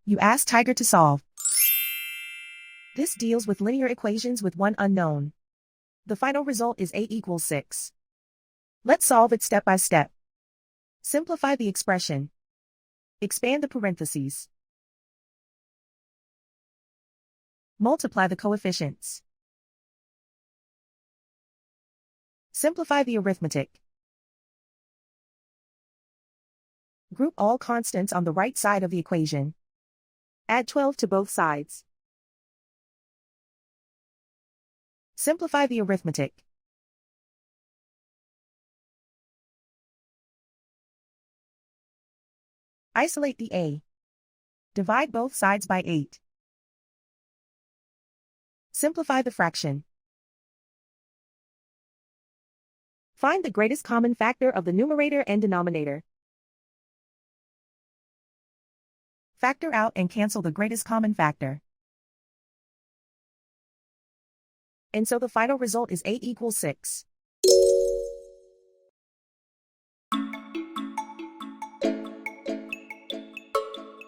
You ask Tiger to solve. This deals with linear equations with one unknown. The final result is a=6. Let's solve it step by step. Simplify the expression. Expand the parentheses. Multiply the coefficients. Simplify the arithmetic. Group all constants on the right side of the equation. Add 12 to both sides. Simplify the arithmetic. Isolate the a. Divide both sides by 8. Simplify the fraction. Find the greatest common factor of the numerator and denominator. Factor out and cancel the greatest common factor. And so the final result is a=6.